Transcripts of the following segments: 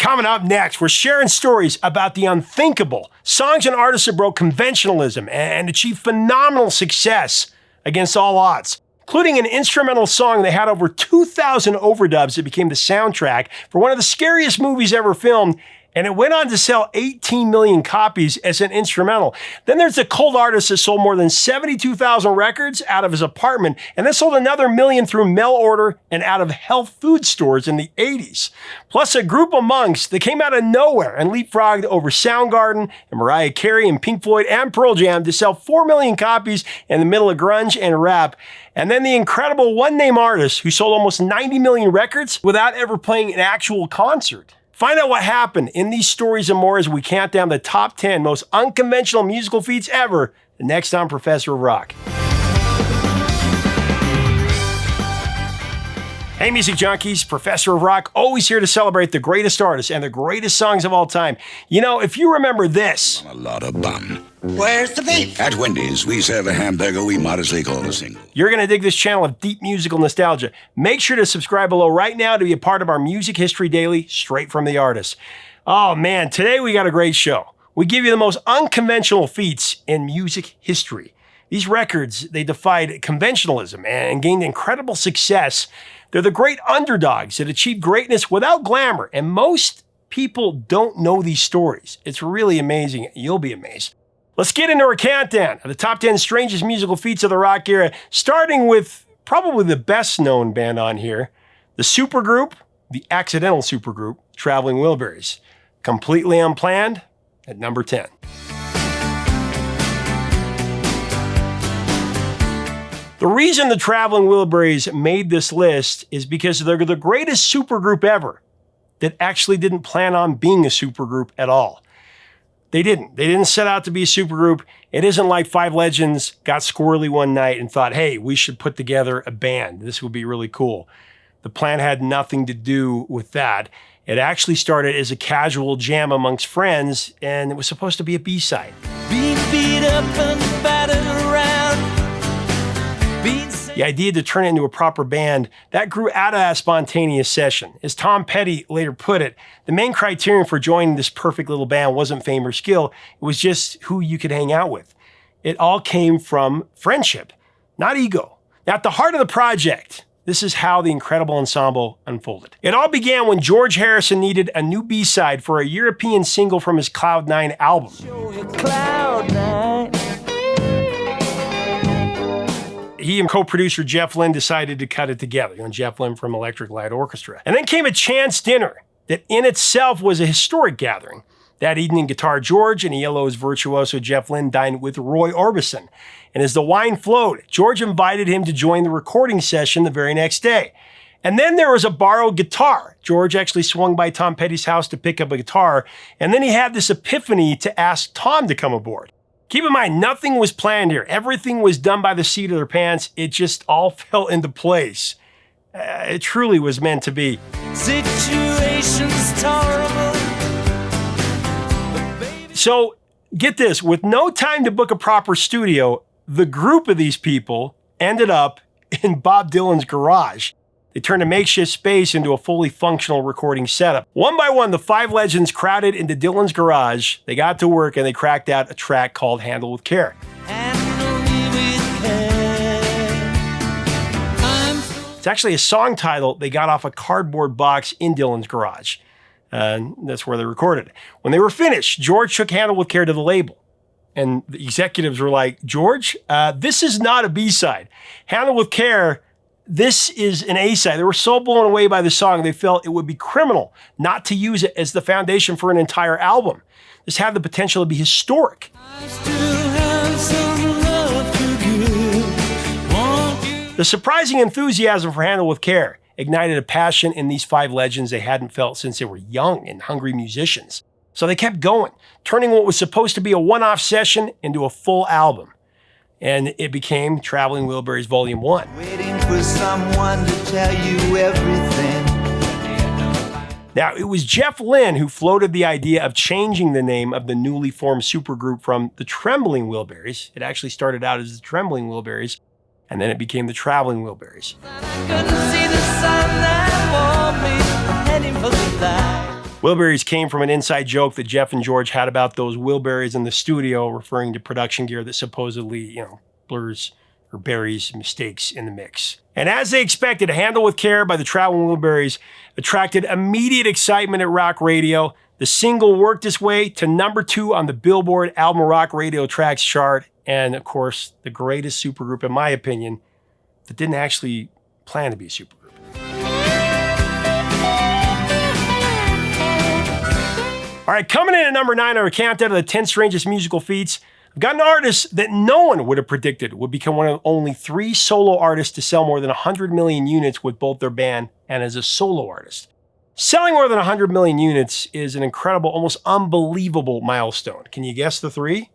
Coming up next, we're sharing stories about the unthinkable, songs and artists that broke conventionalism and achieved phenomenal success against all odds, including an instrumental song that had over 2,000 overdubs that became the soundtrack for one of the scariest movies ever filmed, and it went on to sell 18 million copies as an instrumental. Then there's the cult artist that sold more than 72,000 records out of his apartment, and then sold another million through mail order and out of health food stores in the 80s. Plus a group of monks that came out of nowhere and leapfrogged over Soundgarden and Mariah Carey and Pink Floyd and Pearl Jam to sell 4 million copies in the middle of grunge and rap. And then the incredible one-name artist who sold almost 90 million records without ever playing an actual concert. Find out what happened in these stories and more as we count down the top 10 most unconventional musical feats ever, next on Professor of Rock. Hey music junkies, Professor of Rock, always here to celebrate the greatest artists and the greatest songs of all time. You know, if you remember this. A lot of bun. Where's the beef? At Wendy's, we serve a hamburger we modestly call a single. You're going to dig this channel of deep musical nostalgia. Make sure to subscribe below right now to be a part of our Music History Daily, straight from the artist. Oh man, today we got a great show. We give you the most unconventional feats in music history. These records, they defied conventionalism and gained incredible success. They're the great underdogs that achieved greatness without glamour, and most people don't know these stories. It's really amazing. You'll be amazed. Let's get into our countdown of the top 10 strangest musical feats of the rock era, starting with probably the best known band on here, the supergroup, the accidental supergroup, Traveling Wilburys. Completely unplanned at number 10. The reason the Traveling Wilburys made this list is because they're the greatest supergroup ever that actually didn't plan on being a supergroup at all. They didn't set out to be a supergroup. It isn't like Five Legends got squirrely one night and thought, hey, we should put together a band. This would be really cool. The plan had nothing to do with that. It actually started as a casual jam amongst friends, and it was supposed to be a B-side. Being beat up and battered around. The idea to turn it into a proper band, that grew out of that spontaneous session. As Tom Petty later put it, the main criterion for joining this perfect little band wasn't fame or skill, it was just who you could hang out with. It all came from friendship, not ego. Now, at the heart of the project, this is how the incredible ensemble unfolded. It all began when George Harrison needed a new B-side for a European single from his Cloud 9 album. He and co-producer Jeff Lynne decided to cut it together, Jeff Lynne from Electric Light Orchestra. And then came a chance dinner that in itself was a historic gathering. That evening, Guitar George and ELO's virtuoso Jeff Lynne dined with Roy Orbison. And as the wine flowed, George invited him to join the recording session the very next day. And then there was a borrowed guitar. George actually swung by Tom Petty's house to pick up a guitar, and then he had this epiphany to ask Tom to come aboard. Keep in mind, nothing was planned here. Everything was done by the seat of their pants. It just all fell into place. It truly was meant to be. Situation's tolerable. So, get this, with no time to book a proper studio, the group of these people ended up in Bob Dylan's garage. They turned a makeshift space into a fully functional recording setup. One by one, the Five Legends crowded into Dylan's garage. They got to work and they cracked out a track called Handle with Care. It's actually a song title they got off a cardboard box in Dylan's garage. That's where they recorded it. When they were finished, George took Handle with Care to the label. And the executives were like, George, this is not a B-side. Handle with Care, this is an A-side. They were so blown away by the song, they felt it would be criminal not to use it as the foundation for an entire album. This had the potential to be historic. The surprising enthusiasm for Handle with Care ignited a passion in these Five Legends they hadn't felt since they were young and hungry musicians. So they kept going, turning what was supposed to be a one-off session into a full album. And it became Traveling Wilburys Volume 1. Waiting for someone to tell you everything. Now, it was Jeff Lynne who floated the idea of changing the name of the newly formed supergroup from the Trembling Wilburys. It actually started out as the Trembling Wilburys, and then it became the Traveling Wilburys. Wilburys came from an inside joke that Jeff and George had about those Wilburys in the studio, referring to production gear that supposedly, blurs or buries mistakes in the mix. And as they expected, Handle with Care by the Traveling Wilburys attracted immediate excitement at rock radio. The single worked its way to number 2 on the Billboard Album Rock Radio Tracks chart, and of course, the greatest supergroup, in my opinion, that didn't actually plan to be a supergroup. All right, coming in at number 9 on our countdown of the 10 strangest musical feats, I've got an artist that no one would have predicted would become one of only 3 solo artists to sell more than 100 million units with both their band and as a solo artist. Selling more than 100 million units is an incredible, almost unbelievable milestone. Can you guess the 3?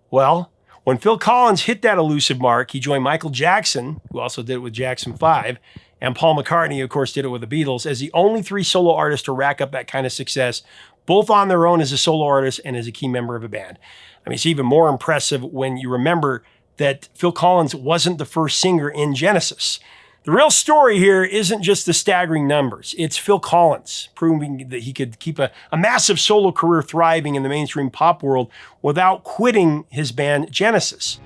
Well, when Phil Collins hit that elusive mark, he joined Michael Jackson, who also did it with Jackson 5, and Paul McCartney, of course, did it with the Beatles, as the only 3 solo artists to rack up that kind of success, both on their own as a solo artist and as a key member of a band. I mean, it's even more impressive when you remember that Phil Collins wasn't the first singer in Genesis. The real story here isn't just the staggering numbers. It's Phil Collins proving that he could keep a massive solo career thriving in the mainstream pop world without quitting his band Genesis.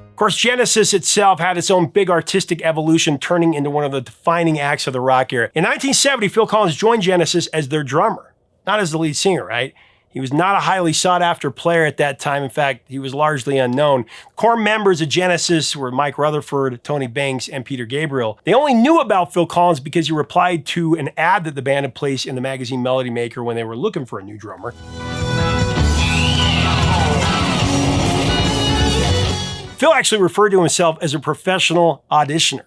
Of course, Genesis itself had its own big artistic evolution, turning into one of the defining acts of the rock era. In 1970, Phil Collins joined Genesis as their drummer, not as the lead singer, right? He was not a highly sought-after player at that time. In fact, he was largely unknown. Core members of Genesis were Mike Rutherford, Tony Banks, and Peter Gabriel. They only knew about Phil Collins because he replied to an ad that the band had placed in the magazine Melody Maker when they were looking for a new drummer. Phil actually referred to himself as a professional auditioner.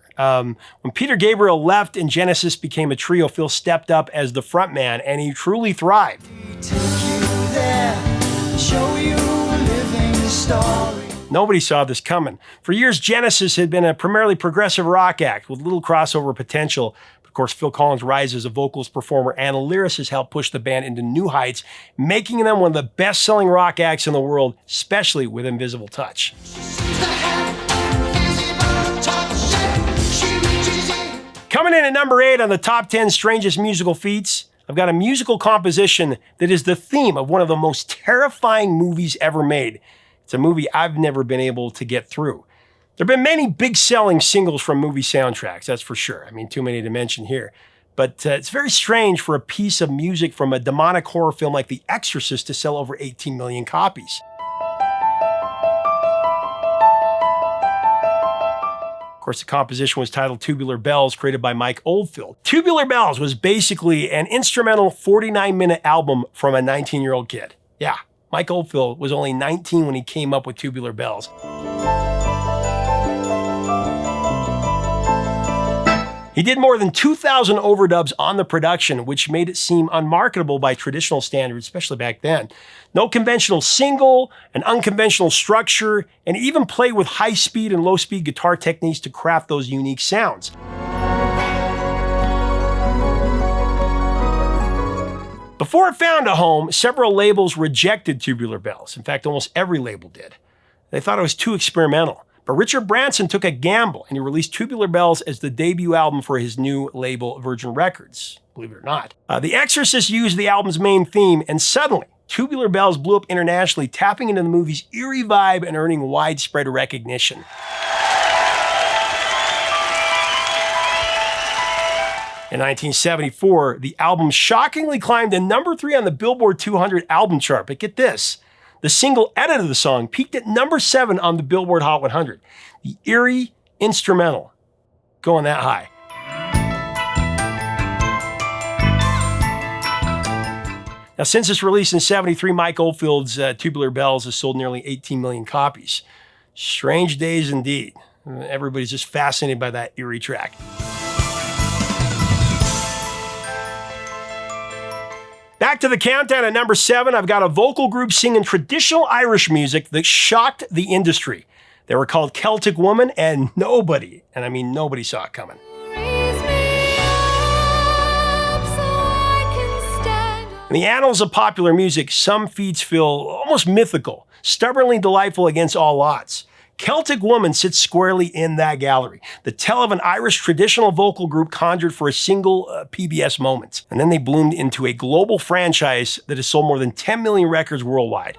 When Peter Gabriel left and Genesis became a trio, Phil stepped up as the frontman, and he truly thrived. Nobody saw this coming. For years, Genesis had been a primarily progressive rock act with little crossover potential. Of course, Phil Collins' rise as a vocalist, performer, and a lyricist helped push the band into new heights, making them one of the best-selling rock acts in the world, especially with Invisible Touch. Coming in at number 8 on the top 10 strangest musical feats, I've got a musical composition that is the theme of one of the most terrifying movies ever made. It's a movie I've never been able to get through. There have been many big-selling singles from movie soundtracks, that's for sure. I mean, too many to mention here. But it's very strange for a piece of music from a demonic horror film like The Exorcist to sell over 18 million copies. Of course, the composition was titled Tubular Bells, created by Mike Oldfield. Tubular Bells was basically an instrumental 49-minute album from a 19-year-old kid. Yeah, Mike Oldfield was only 19 when he came up with Tubular Bells. He did more than 2,000 overdubs on the production, which made it seem unmarketable by traditional standards, especially back then. No conventional single, an unconventional structure, and even played with high-speed and low-speed guitar techniques to craft those unique sounds. Before it found a home, several labels rejected Tubular Bells. In fact, almost every label did. They thought it was too experimental. But Richard Branson took a gamble, and he released Tubular Bells as the debut album for his new label, Virgin Records, believe it or not. The Exorcist used the album's main theme, and suddenly, Tubular Bells blew up internationally, tapping into the movie's eerie vibe and earning widespread recognition. In 1974, the album shockingly climbed to number 3 on the Billboard 200 album chart. But get this. The single edit of the song peaked at number 7 on the Billboard Hot 100. The eerie instrumental going that high. Now, since its release in 73, Mike Oldfield's Tubular Bells has sold nearly 18 million copies. Strange days indeed. Everybody's just fascinated by that eerie track. Back to the countdown at number 7, I've got a vocal group singing traditional Irish music that shocked the industry. They were called Celtic Woman, and nobody, and I mean nobody, saw it coming. In the annals of popular music, some feats feel almost mythical, stubbornly delightful against all odds. Celtic Woman sits squarely in that gallery. The tale of an Irish traditional vocal group conjured for a single PBS moment. And then they bloomed into a global franchise that has sold more than 10 million records worldwide.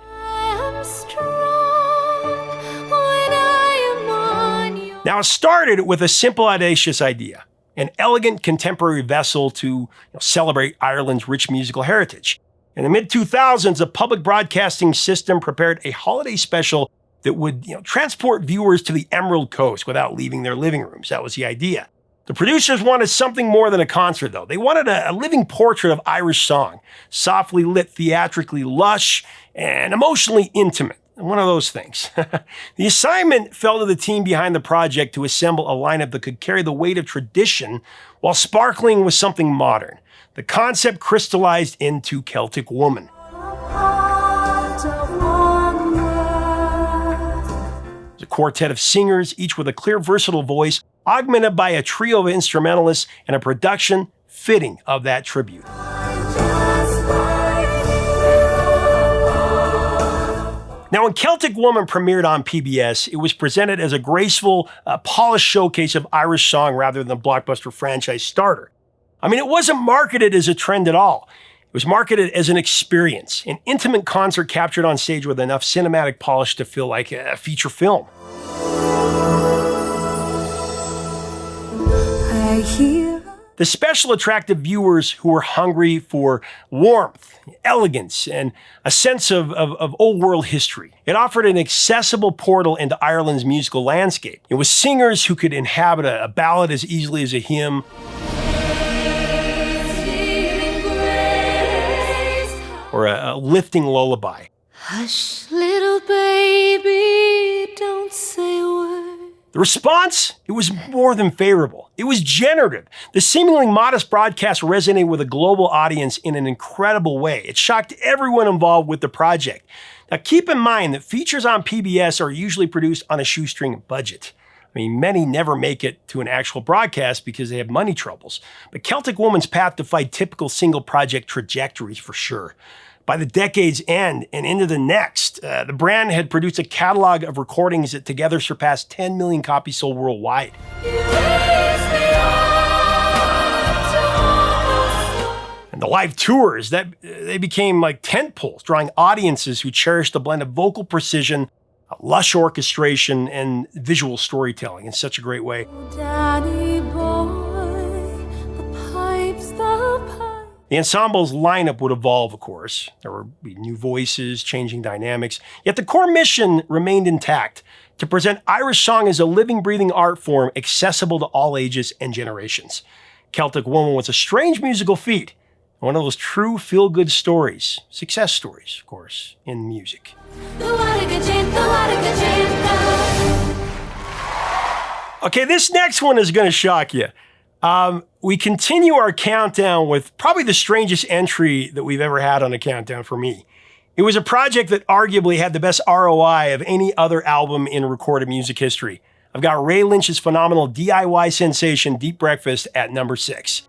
Now, it started with a simple, audacious idea. An elegant contemporary vessel to celebrate Ireland's rich musical heritage. In the mid-2000s, a public broadcasting system prepared a holiday special that would transport viewers to the Emerald Coast without leaving their living rooms. That was the idea. The producers wanted something more than a concert, though. They wanted a living portrait of Irish song, softly lit, theatrically lush, and emotionally intimate. One of those things. The assignment fell to the team behind the project to assemble a lineup that could carry the weight of tradition while sparkling with something modern. The concept crystallized into Celtic Woman. A quartet of singers, each with a clear, versatile voice, augmented by a trio of instrumentalists and a production fitting of that tribute. Now, when Celtic Woman premiered on PBS, it was presented as a graceful, polished showcase of Irish song rather than a blockbuster franchise starter. I mean, it wasn't marketed as a trend at all. It was marketed as an experience, an intimate concert captured on stage with enough cinematic polish to feel like a feature film. The special attracted viewers who were hungry for warmth, elegance, and a sense of old-world history. It offered an accessible portal into Ireland's musical landscape. It was singers who could inhabit a ballad as easily as a hymn, or a lifting lullaby. Hush, little baby, don't say a word. The response, it was more than favorable. It was generative. The seemingly modest broadcast resonated with a global audience in an incredible way. It shocked everyone involved with the project. Now keep in mind that features on PBS are usually produced on a shoestring budget. I mean, many never make it to an actual broadcast because they have money troubles. But Celtic Woman's path defied typical single project trajectories for sure. By the decade's end and into the next, the brand had produced a catalog of recordings that together surpassed 10 million copies sold worldwide. And the live tours, they became like tent poles, drawing audiences who cherished a blend of vocal precision, lush orchestration, and visual storytelling in such a great way. Daddy boy, the pipes, the pipes. The ensemble's lineup would evolve, of course. There would be new voices, changing dynamics. Yet the core mission remained intact, to present Irish song as a living, breathing art form accessible to all ages and generations. Celtic Woman was a strange musical feat, one of those true feel-good stories, success stories, of course, in music. Okay, this next one is going to shock you. We continue our countdown with probably the strangest entry that we've ever had on a countdown for me. It was a project that arguably had the best ROI of any other album in recorded music history. I've got Ray Lynch's phenomenal DIY sensation, Deep Breakfast, at number 6.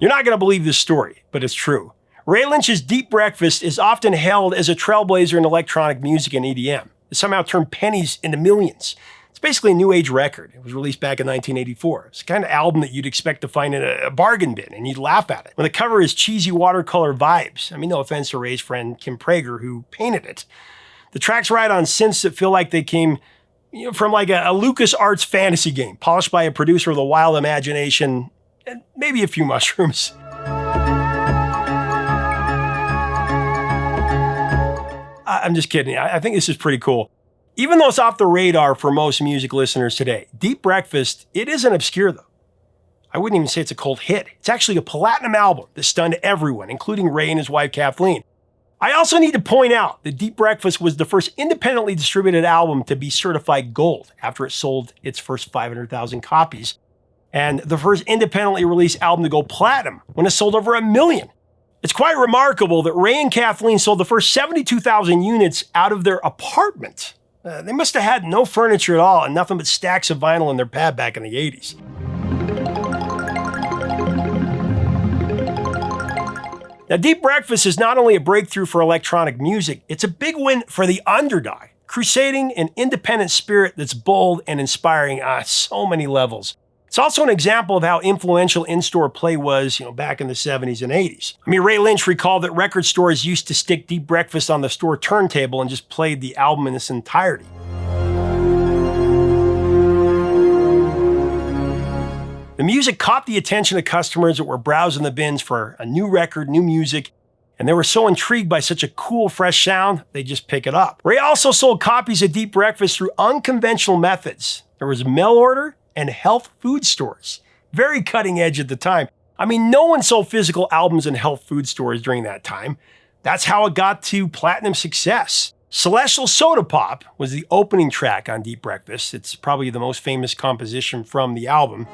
You're not going to believe this story, but it's true. Ray Lynch's Deep Breakfast is often hailed as a trailblazer in electronic music and EDM. It somehow turned pennies into millions. It's basically a new age record. It was released back in 1984. It's the kind of album that you'd expect to find in a bargain bin, and you'd laugh at it. When the cover is cheesy watercolor vibes. I mean, no offense to Ray's friend Kim Prager, who painted it. The tracks ride on synths that feel like they came from like a LucasArts fantasy game, polished by a producer with a wild imagination and maybe a few mushrooms. I'm just kidding. I think this is pretty cool. Even though it's off the radar for most music listeners today, Deep Breakfast, it isn't obscure though. I wouldn't even say it's a cult hit. It's actually a platinum album that stunned everyone, including Ray and his wife Kathleen. I also need to point out that Deep Breakfast was the first independently distributed album to be certified gold after it sold its first 500,000 copies, and the first independently released album to go platinum when it sold over 1 million. It's quite remarkable that Ray and Kathleen sold the first 72,000 units out of their apartment. They must have had no furniture at all and nothing but stacks of vinyl in their pad back in the 80s. Now, Deep Breakfast is not only a breakthrough for electronic music, it's a big win for the underdog, crusading an independent spirit that's bold and inspiring on so many levels. It's also an example of how influential in-store play was, back in the 70s and 80s. Ray Lynch recalled that record stores used to stick Deep Breakfast on the store turntable and just played the album in its entirety. The music caught the attention of customers that were browsing the bins for a new record, new music, and they were so intrigued by such a cool, fresh sound, they just pick it up. Ray also sold copies of Deep Breakfast through unconventional methods. There was mail order and health food stores. Very cutting edge at the time. No one sold physical albums in health food stores during that time. That's how it got to platinum success. Celestial Soda Pop was the opening track on Deep Breakfast. It's probably the most famous composition from the album.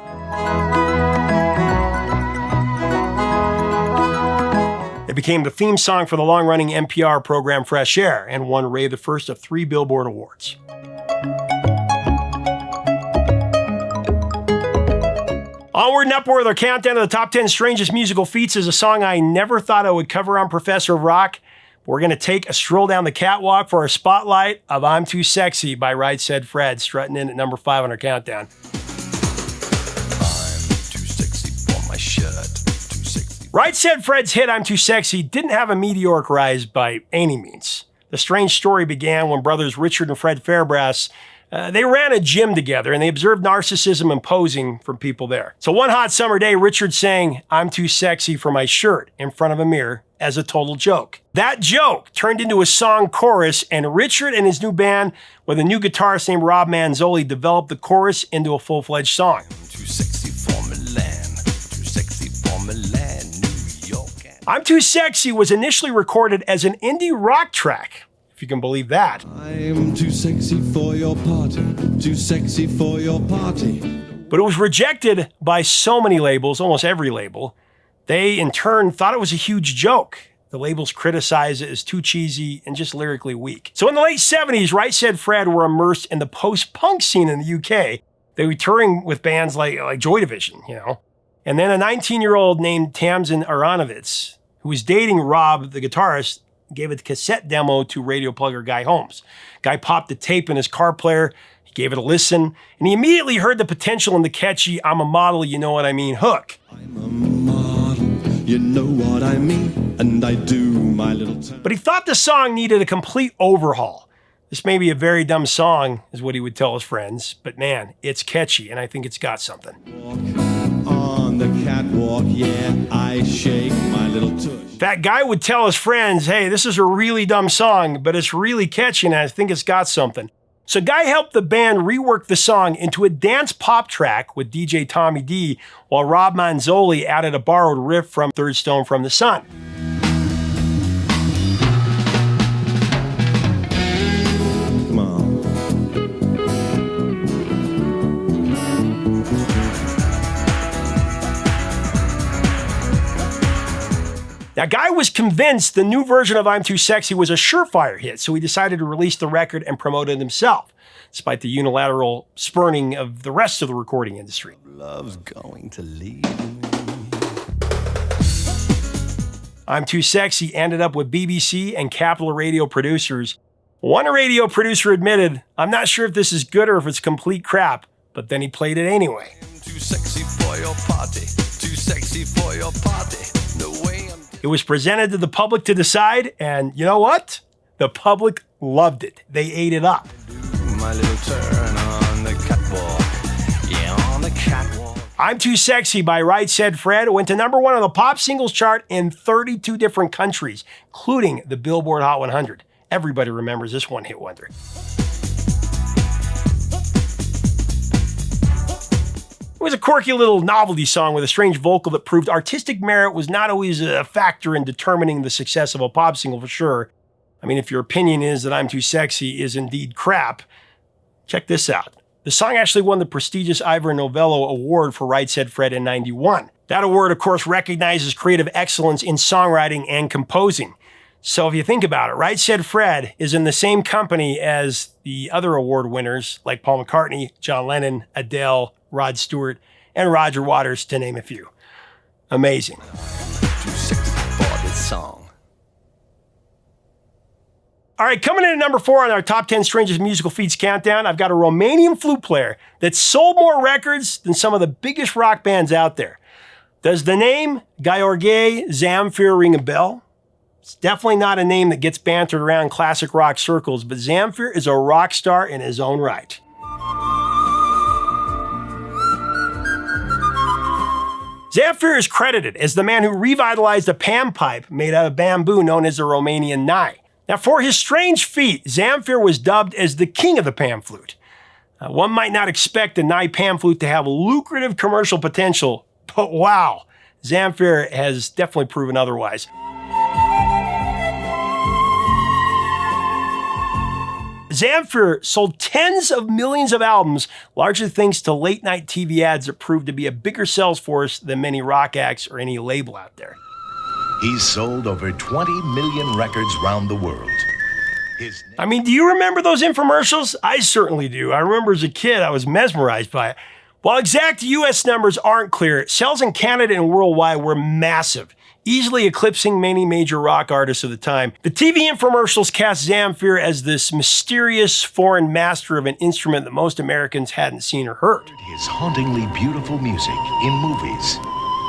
It became the theme song for the long-running NPR program Fresh Air and won Ray the first of 3 Billboard Awards. Onward and upward with our countdown to the top 10 strangest musical feats is a song I never thought I would cover on Professor of Rock. We're going to take a stroll down the catwalk for our spotlight of I'm Too Sexy by Right Said Fred, strutting in at number 5 on our countdown. I'm too sexy for my shirt, too sexy. Right Said Fred's hit I'm Too Sexy didn't have a meteoric rise by any means. The strange story began when brothers Richard and Fred Fairbrass they ran a gym together and they observed narcissism and posing from people there. So one hot summer day, Richard sang I'm Too Sexy for My Shirt in front of a mirror as a total joke. That joke turned into a song chorus, and Richard and his new band with a new guitarist named Rob Manzoli developed the chorus into a full-fledged song. Too sexy for Milan, too sexy for Milan, New York. I'm Too Sexy was initially recorded as an indie rock track, if you can believe that. I'm too sexy for your party, too sexy for your party. But it was rejected by so many labels, almost every label. They, in turn, thought it was a huge joke. The labels criticized it as too cheesy and just lyrically weak. So in the late 70s, Right Said Fred were immersed in the post-punk scene in the UK. They were touring with bands like Joy Division, And then a 19-year-old named Tamsin Aronovitz, who was dating Rob, the guitarist, gave a cassette demo to radio plugger Guy Holmes. Guy popped the tape in his car player, he gave it a listen, and he immediately heard the potential in the catchy I'm a model, you know what I mean hook. I'm a model, you know what I mean, and I do my little turn. But he thought the song needed a complete overhaul. This may be a very dumb song, is what he would tell his friends, but man, it's catchy, and I think it's got something. Walk on the catwalk, yeah, I shake my little tush. That Guy would tell his friends, hey, this is a really dumb song, but it's really catchy and I think it's got something. So Guy helped the band rework the song into a dance pop track with DJ Tommy D, while Rob Manzoli added a borrowed riff from Third Stone from the Sun. Come on. Now, Guy was convinced the new version of I'm Too Sexy was a surefire hit, so he decided to release the record and promote it himself, despite the unilateral spurning of the rest of the recording industry. Love's going to leave me. I'm Too Sexy ended up with BBC and Capitol Radio producers. One radio producer admitted, I'm not sure if this is good or if it's complete crap, but then he played it anyway. I'm too sexy for your party, too sexy for your party. No way I'm... It was presented to the public to decide, and you know what? The public loved it. They ate it up. My little turn on the catwalk, yeah, on the catwalk. I'm Too Sexy by Right Said Fred went to number 1 on the pop singles chart in 32 different countries, including the Billboard Hot 100. Everybody remembers this one-hit wonder. It was a quirky little novelty song with a strange vocal that proved artistic merit was not always a factor in determining the success of a pop single for sure. I mean, if your opinion is that I'm Too Sexy is indeed crap, check this out. The song actually won the prestigious Ivor Novello Award for Right Said Fred in '91. That award, of course, recognizes creative excellence in songwriting and composing. So if you think about it, Right Said Fred is in the same company as the other award winners like Paul McCartney, John Lennon, Adele, Rod Stewart, and Roger Waters, to name a few. Amazing. Too sexy for this song. All right, coming in at number 4 on our top 10 strangest musical feats countdown, I've got a Romanian flute player that sold more records than some of the biggest rock bands out there. Does the name Gregorian Zamfir ring a bell? It's definitely not a name that gets bantered around classic rock circles, but Zamfir is a rock star in his own right. Zamfir is credited as the man who revitalized a pan pipe made out of bamboo known as the Romanian nai. Now, for his strange feat, Zamfir was dubbed as the king of the pan flute. One might not expect a nai pan flute to have lucrative commercial potential, but wow, Zamfir has definitely proven otherwise. Zamfir sold tens of millions of albums, largely thanks to late-night TV ads that proved to be a bigger sales force than many rock acts or any label out there. He's sold over 20 million records round the world. I mean, do you remember those infomercials? I certainly do. I remember as a kid, I was mesmerized by it. While exact US numbers aren't clear, sales in Canada and worldwide were massive, easily eclipsing many major rock artists of the time. The TV infomercials cast Zamfir as this mysterious foreign master of an instrument that most Americans hadn't seen or heard. His hauntingly beautiful music in movies,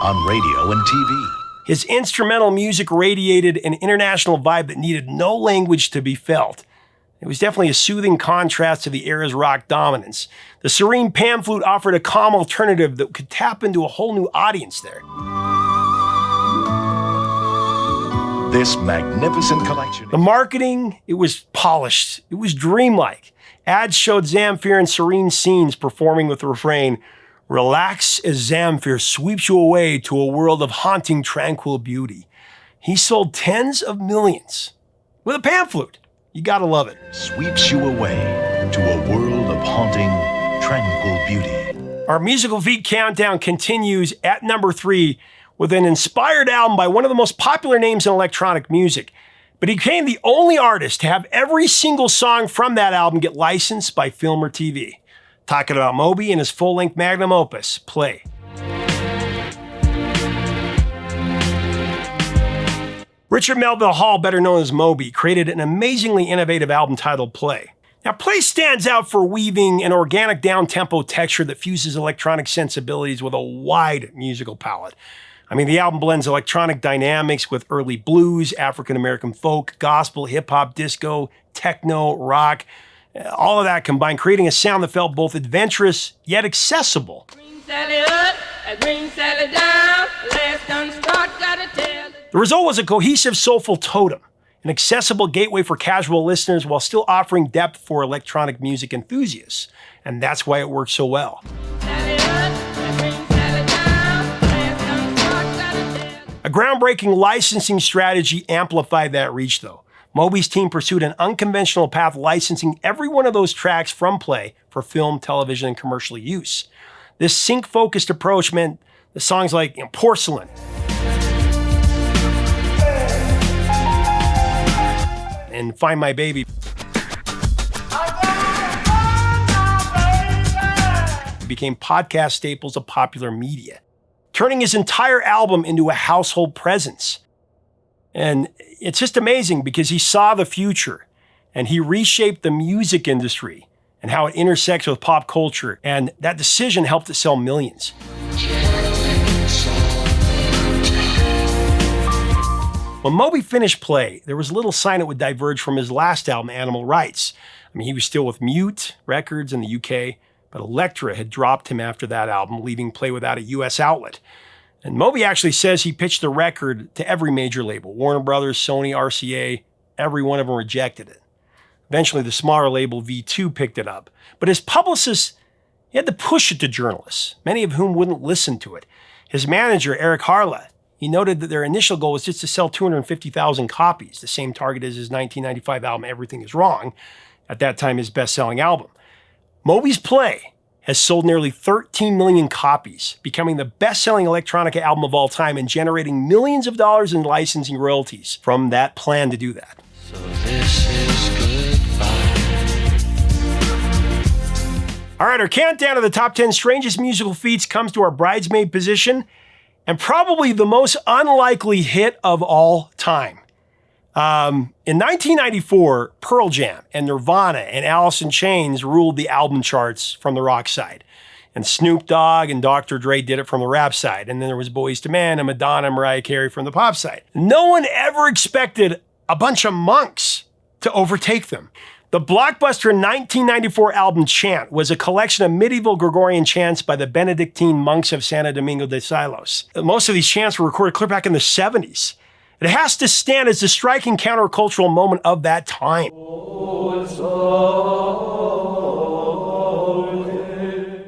on radio and TV. His instrumental music radiated an international vibe that needed no language to be felt. It was definitely a soothing contrast to the era's rock dominance. The serene pan flute offered a calm alternative that could tap into a whole new audience there. This magnificent collection. The marketing, it was polished. It was dreamlike. Ads showed Zamfir in serene scenes performing with the refrain, "Relax as Zamfir sweeps you away to a world of haunting, tranquil beauty." He sold tens of millions with a pan flute. You gotta love it. Sweeps you away to a world of haunting, tranquil beauty. Our musical feat countdown continues at number 3 with an inspired album by one of the most popular names in electronic music. But he became the only artist to have every single song from that album get licensed by film or TV. Talking about Moby and his full-length magnum opus, Play. Richard Melville Hall, better known as Moby, created an amazingly innovative album titled Play. Now, Play stands out for weaving an organic down-tempo texture that fuses electronic sensibilities with a wide musical palette. I mean, the album blends electronic dynamics with early blues, African-American folk, gospel, hip-hop, disco, techno, rock, all of that combined, creating a sound that felt both adventurous yet accessible. The result was a cohesive, soulful totem, an accessible gateway for casual listeners while still offering depth for electronic music enthusiasts. And that's why it works so well. A groundbreaking licensing strategy amplified that reach, though. Moby's team pursued an unconventional path, licensing every one of those tracks from Play for film, television, and commercial use. This sync-focused approach meant the songs like Porcelain and Find My Baby became podcast staples of popular media, turning his entire album into a household presence. And it's just amazing because he saw the future and he reshaped the music industry and how it intersects with pop culture. And that decision helped it sell millions. When Moby finished Play, there was little sign it would diverge from his last album, Animal Rights. I mean, he was still with Mute Records in the UK, but Elektra had dropped him after that album, leaving Play without a US outlet. And Moby actually says he pitched the record to every major label, Warner Brothers, Sony, RCA, every one of them rejected it. Eventually, the smaller label V2 picked it up. But his publicist, he had to push it to journalists, many of whom wouldn't listen to it. His manager, Eric Harla, he noted that their initial goal was just to sell 250,000 copies, the same target as his 1995 album, Everything Is Wrong, at that time his best-selling album. Moby's Play has sold nearly 13 million copies, becoming the best-selling electronica album of all time and generating millions of dollars in licensing royalties from that plan to do that. So this is goodbye. All right, our countdown of the top 10 strangest musical feats comes to our bridesmaid position. and probably the most unlikely hit of all time. In 1994, Pearl Jam and Nirvana and Alice in Chains ruled the album charts from the rock side. And Snoop Dogg and Dr. Dre did it from the rap side. And then there was Boyz II Men and Madonna and Mariah Carey from the pop side. No one ever expected a bunch of monks to overtake them. The blockbuster 1994 album Chant was a collection of medieval Gregorian chants by the Benedictine monks of Santo Domingo de Silos. Most of these chants were recorded clear back in the 70s. It has to stand as the striking countercultural moment of that time.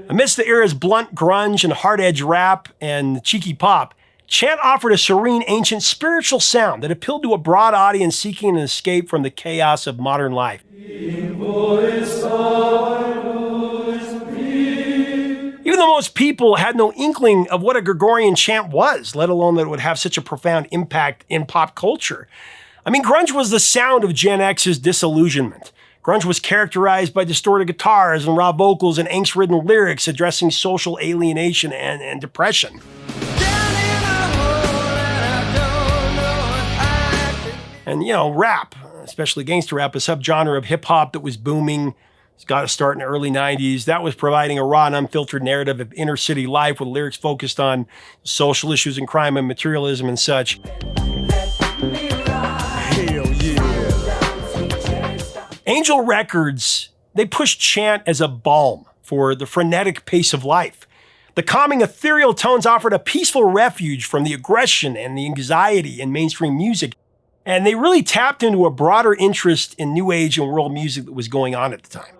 Amidst the era's blunt grunge and hard-edge rap and cheeky pop, chant offered a serene, ancient, spiritual sound that appealed to a broad audience seeking an escape from the chaos of modern life. Even though most people had no inkling of what a Gregorian chant was, let alone that it would have such a profound impact in pop culture. I mean, grunge was the sound of Gen X's disillusionment. Grunge was characterized by distorted guitars and raw vocals and angst-ridden lyrics addressing social alienation and depression. And, rap, especially gangster rap, a subgenre of hip-hop that was booming. It's got to start in the early 90s. That was providing a raw and unfiltered narrative of inner city life with lyrics focused on social issues and crime and materialism and such. Angel Records, they pushed chant as a balm for the frenetic pace of life. The calming ethereal tones offered a peaceful refuge from the aggression and the anxiety in mainstream music. And they really tapped into a broader interest in new age and world music that was going on at the time.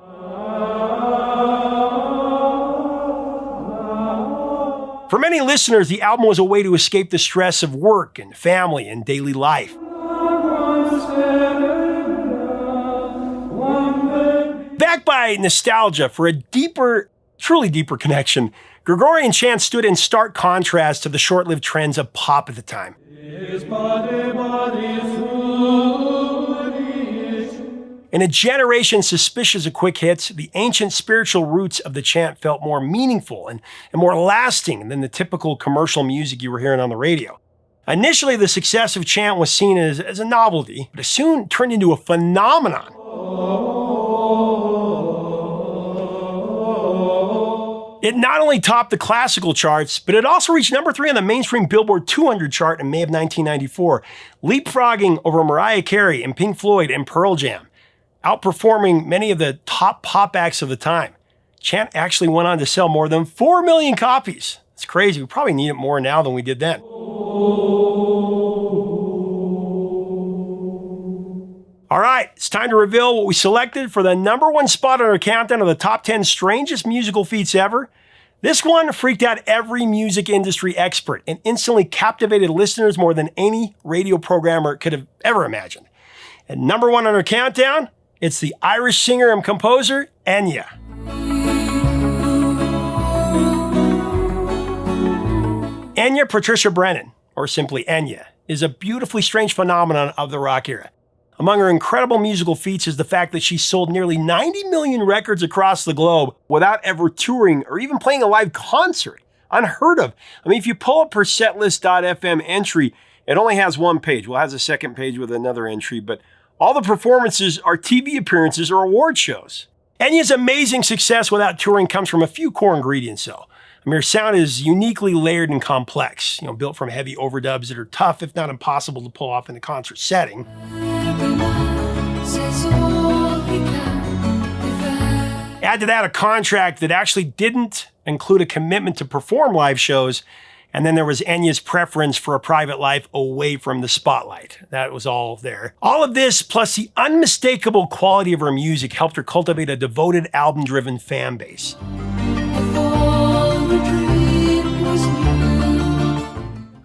For many listeners, the album was a way to escape the stress of work and family and daily life. Backed by nostalgia for a deeper, truly deeper connection, Gregorian chant stood in stark contrast to the short-lived trends of pop at the time. In a generation suspicious of quick hits, the ancient spiritual roots of the chant felt more meaningful and more lasting than the typical commercial music you were hearing on the radio. Initially, the success of chant was seen as a novelty, but it soon turned into a phenomenon. It not only topped the classical charts, but it also reached number 3 on the mainstream Billboard 200 chart in May of 1994, leapfrogging over Mariah Carey and Pink Floyd and Pearl Jam, outperforming many of the top pop acts of the time. Chant actually went on to sell more than 4 million copies. It's crazy. We probably need it more now than we did then. All right, it's time to reveal what we selected for the number 1 spot on our countdown of the top 10 strangest musical feats ever. This one freaked out every music industry expert and instantly captivated listeners more than any radio programmer could have ever imagined. And number 1 on our countdown, it's the Irish singer and composer, Enya. Enya Patricia Brennan, or simply Enya, is a beautifully strange phenomenon of the rock era. Among her incredible musical feats is the fact that she sold nearly 90 million records across the globe without ever touring or even playing a live concert. Unheard of. I mean, if you pull up her setlist.fm entry, it only has one page. Well, it has a second page with another entry, but all the performances are TV appearances or award shows. Enya's amazing success without touring comes from a few core ingredients, though. I mean, her sound is uniquely layered and complex, built from heavy overdubs that are tough, if not impossible, to pull off in a concert setting. Add to that a contract that actually didn't include a commitment to perform live shows, and then there was Enya's preference for a private life away from the spotlight. That was all there. All of this, plus the unmistakable quality of her music, helped her cultivate a devoted, album-driven fan base.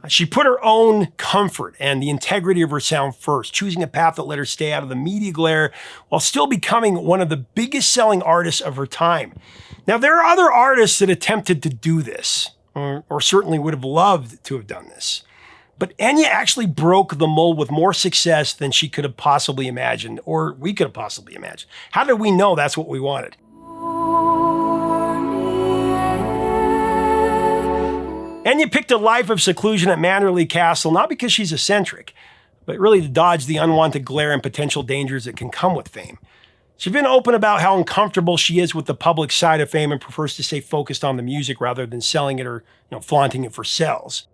She put her own comfort and the integrity of her sound first, choosing a path that let her stay out of the media glare while still becoming one of the biggest selling artists of her time. Now, there are other artists that attempted to do this, or certainly would have loved to have done this. But Enya actually broke the mold with more success than she could have possibly imagined, or we could have possibly imagined. How did we know that's what we wanted? Enya picked a life of seclusion at Manderley Castle not because she's eccentric, but really to dodge the unwanted glare and potential dangers that can come with fame. She's been open about how uncomfortable she is with the public side of fame and prefers to stay focused on the music rather than selling it or flaunting it for sales.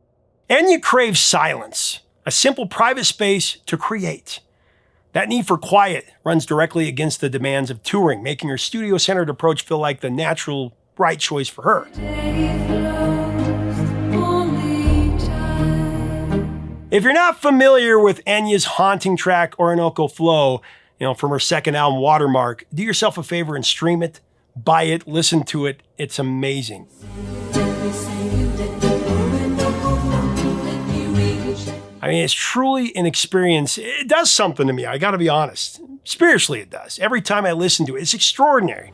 Enya craves silence, a simple private space to create. That need for quiet runs directly against the demands of touring, making her studio-centered approach feel like the natural, right choice for her. If you're not familiar with Enya's haunting track, Orinoco Flow, from her second album, Watermark, do yourself a favor and stream it, buy it, listen to it. It's amazing. I mean, it's truly an experience. It does something to me, I gotta be honest. Spiritually, it does. Every time I listen to it, it's extraordinary.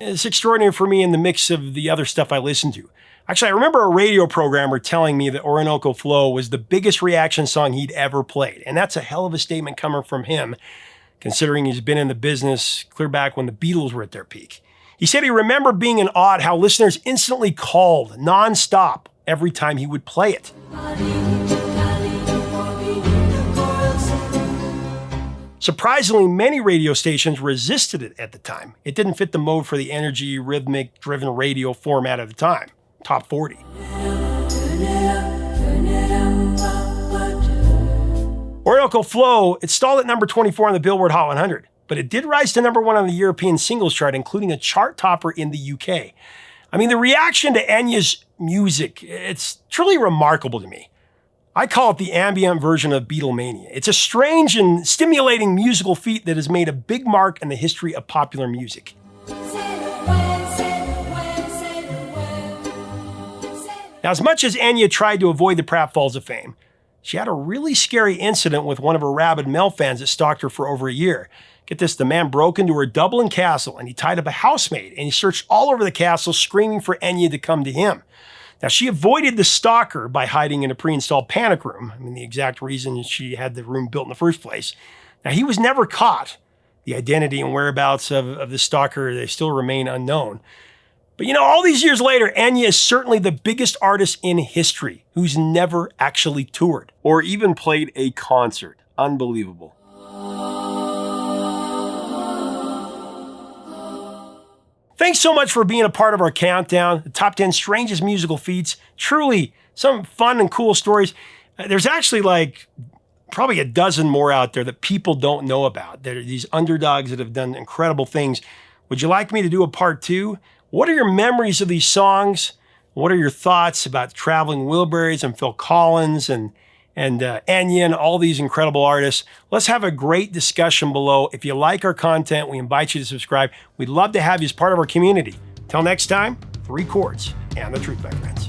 It's extraordinary for me in the mix of the other stuff I listen to. Actually, I remember a radio programmer telling me that Orinoco Flow was the biggest reaction song he'd ever played. And that's a hell of a statement coming from him, considering he's been in the business clear back when the Beatles were at their peak. He said he remembered being in awe at how listeners instantly called nonstop every time he would play it. Surprisingly, many radio stations resisted it at the time. It didn't fit the mode for the energy, rhythmic-driven radio format at the time. Top 40. Orinoco Flow, it stalled at number 24 on the Billboard Hot 100, but it did rise to number 1 on the European singles chart, including a chart topper in the UK. I mean, the reaction to Enya's music, it's truly remarkable to me. I call it the ambient version of Beatlemania. It's a strange and stimulating musical feat that has made a big mark in the history of popular music. Now, as much as Enya tried to avoid the pratfalls of fame, she had a really scary incident with one of her rabid male fans that stalked her for over a year. Get this, the man broke into her Dublin castle and he tied up a housemaid and he searched all over the castle screaming for Enya to come to him. Now, she avoided the stalker by hiding in a pre-installed panic room. I mean, the exact reason she had the room built in the first place. Now, he was never caught. The identity and whereabouts of the stalker, they still remain unknown. But all these years later, Enya is certainly the biggest artist in history who's never actually toured or even played a concert. Unbelievable. Thanks so much for being a part of our countdown, the top 10 strangest musical feats. Truly, some fun and cool stories. There's actually probably a dozen more out there that people don't know about. There are these underdogs that have done incredible things. Would you like me to do a part 2? What are your memories of these songs? What are your thoughts about Traveling Wilburys and Phil Collins and Enya and all these incredible artists? Let's have a great discussion below. If you like our content, we invite you to subscribe. We'd love to have you as part of our community. Till next time, 3 chords and the truth, my friends.